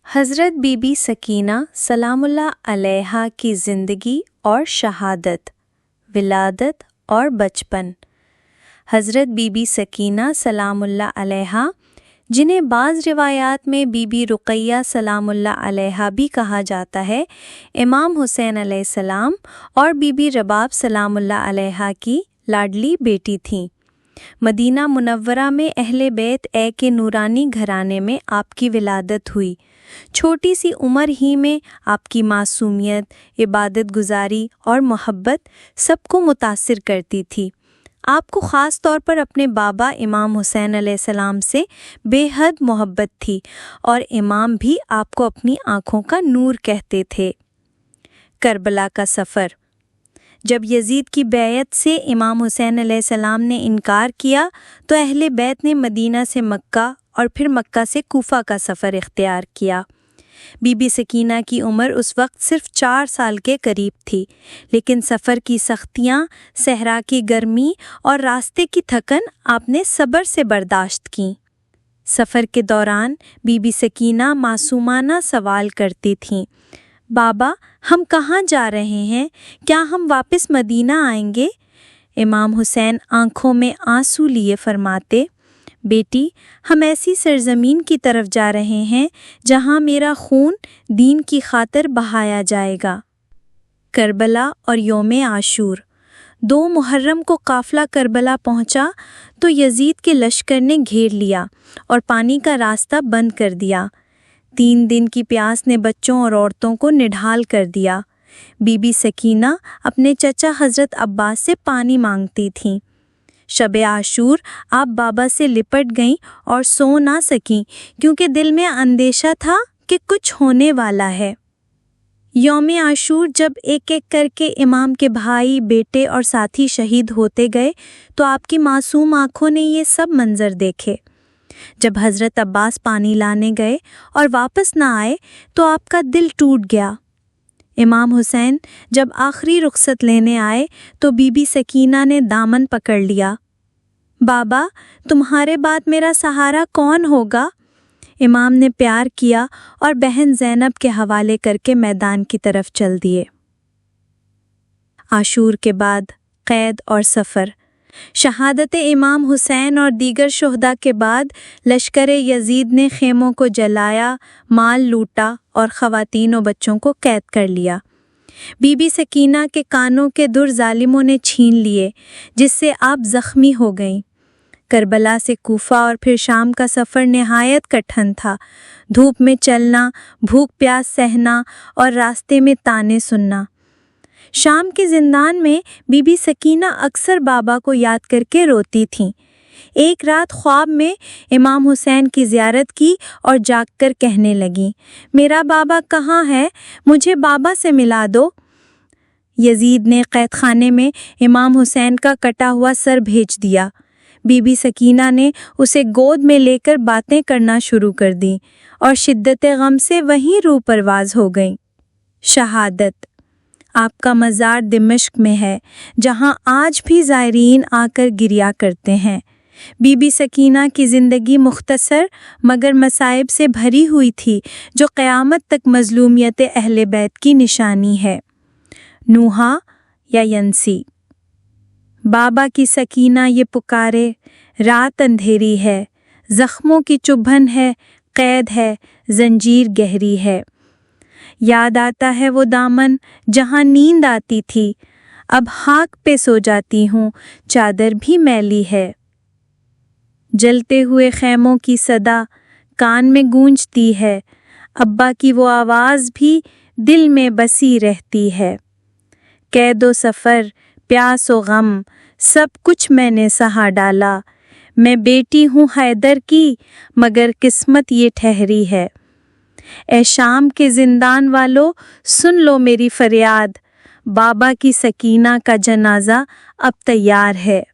حضرت be be Sakina سلام اللہ علیہا کی زندگی اور شہادت، ولادت اور بچپن۔ حضرت بی بی سکینہ سلام اللہ علیہا، جنہیں بعض روایات میں بی بی رقیہ سلام اللہ علیہا بھی کہا جاتا ہے، امام حسین علیہ السلام اور بی بی رباب سلام اللہ علیہا کی لاڈلی بیٹی تھیں۔ مدینہ منورہ میں اہل بیت کے نورانی گھرانے میں آپ کی ولادت ہوئی۔ چھوٹی سی عمر ہی میں آپ کی معصومیت، عبادت گزاری اور محبت سب کو متاثر کرتی تھی۔ آپ کو خاص طور پر اپنے بابا امام حسین علیہ السلام سے بے حد محبت تھی، اور امام بھی آپ کو اپنی آنکھوں کا نور کہتے تھے۔ کربلا کا سفر۔ جب یزید کی بیعت سے امام حسین علیہ السلام نے انکار کیا تو اہل بیت نے مدینہ سے مکہ اور پھر مکہ سے کوفہ کا سفر اختیار کیا۔ بی بی سکینہ کی عمر اس وقت صرف 4 سال کے قریب تھی، لیکن سفر کی سختیاں، صحرا کی گرمی اور راستے کی تھکن آپ نے صبر سے برداشت کیں۔ سفر کے دوران بی بی سکینہ معصومانہ سوال کرتی تھیں، بابا ہم کہاں جا رہے ہیں؟ کیا ہم واپس مدینہ آئیں گے؟ امام حسین آنکھوں میں آنسو لیے فرماتے، بیٹی ہم ایسی سرزمین کی طرف جا رہے ہیں جہاں میرا خون دین کی خاطر بہایا جائے گا۔ کربلا اور یوم عاشور۔ 2 محرم کو قافلہ کربلا پہنچا تو یزید کے لشکر نے گھیر لیا اور پانی کا راستہ بند کر دیا۔ 3 دن کی پیاس نے بچوں اور عورتوں کو نڈھال کر دیا۔ بی بی سکینہ اپنے چچا حضرت عباس سے پانی مانگتی تھیں۔ شب عاشور آپ بابا سے لپٹ گئیں اور سو نہ سکیں کیونکہ دل میں اندیشہ تھا کہ کچھ ہونے والا ہے۔ یوم عاشور جب ایک ایک کر کے امام کے بھائی، بیٹے اور ساتھی شہید ہوتے گئے تو آپ کی معصوم آنکھوں نے یہ سب منظر دیکھے۔ جب حضرت عباس پانی لانے گئے اور واپس نہ آئے تو آپ کا دل ٹوٹ گیا۔ امام حسین جب آخری رخصت لینے آئے تو بی بی سکینہ نے دامن پکڑ لیا، بابا تمہارے بعد میرا سہارا کون ہوگا؟ امام نے پیار کیا اور بہن زینب کے حوالے کر کے میدان کی طرف چل دیے۔ عاشور کے بعد قید اور سفر۔ شہادت امام حسین اور دیگر شہداء کے بعد لشکر یزید نے خیموں کو جلایا، مال لوٹا اور خواتین و بچوں کو قید کر لیا۔ بی بی سکینہ کے کانوں کے در ظالموں نے چھین لیے، جس سے آپ زخمی ہو گئیں۔ کربلا سے کوفہ اور پھر شام کا سفر نہایت کٹھن تھا۔ دھوپ میں چلنا، بھوک پیاس سہنا اور راستے میں طعنے سننا۔ شام کے زندان میں بی بی سکینہ اکثر بابا کو یاد کر کے روتی تھیں۔ ایک رات خواب میں امام حسین کی زیارت کی اور جاگ کر کہنے لگیں، میرا بابا کہاں ہے؟ مجھے بابا سے ملا دو۔ یزید نے قید خانے میں امام حسین کا کٹا ہوا سر بھیج دیا۔ بی بی سکینہ نے اسے گود میں لے کر باتیں کرنا شروع کر دیں اور شدت غم سے وہیں روح پرواز ہو گئیں۔ شہادت۔ آپ کا مزار دمشق میں ہے، جہاں آج بھی زائرین آ کر گریا کرتے ہیں۔ بی بی سکینہ کی زندگی مختصر مگر مصائب سے بھری ہوئی تھی، جو قیامت تک مظلومیت اہل بیت کی نشانی ہے۔ نوحہ یا ینسی۔ بابا کی سکینہ یہ پکارے، رات اندھیری ہے، زخموں کی چبھن ہے، قید ہے، زنجیر گہری ہے۔ یاد آتا ہے وہ دامن جہاں نیند آتی تھی، اب خاک پہ سو جاتی ہوں، چادر بھی میلی ہے۔ جلتے ہوئے خیموں کی صدا کان میں گونجتی ہے، ابا کی وہ آواز بھی دل میں بسی رہتی ہے۔ قید و سفر، پیاس و غم، سب کچھ میں نے سہا ڈالا، میں بیٹی ہوں حیدر کی مگر قسمت یہ ٹھہری ہے۔ اے شام کے زندان والو سن لو میری فریاد، بابا کی سکینہ کا جنازہ اب تیار ہے۔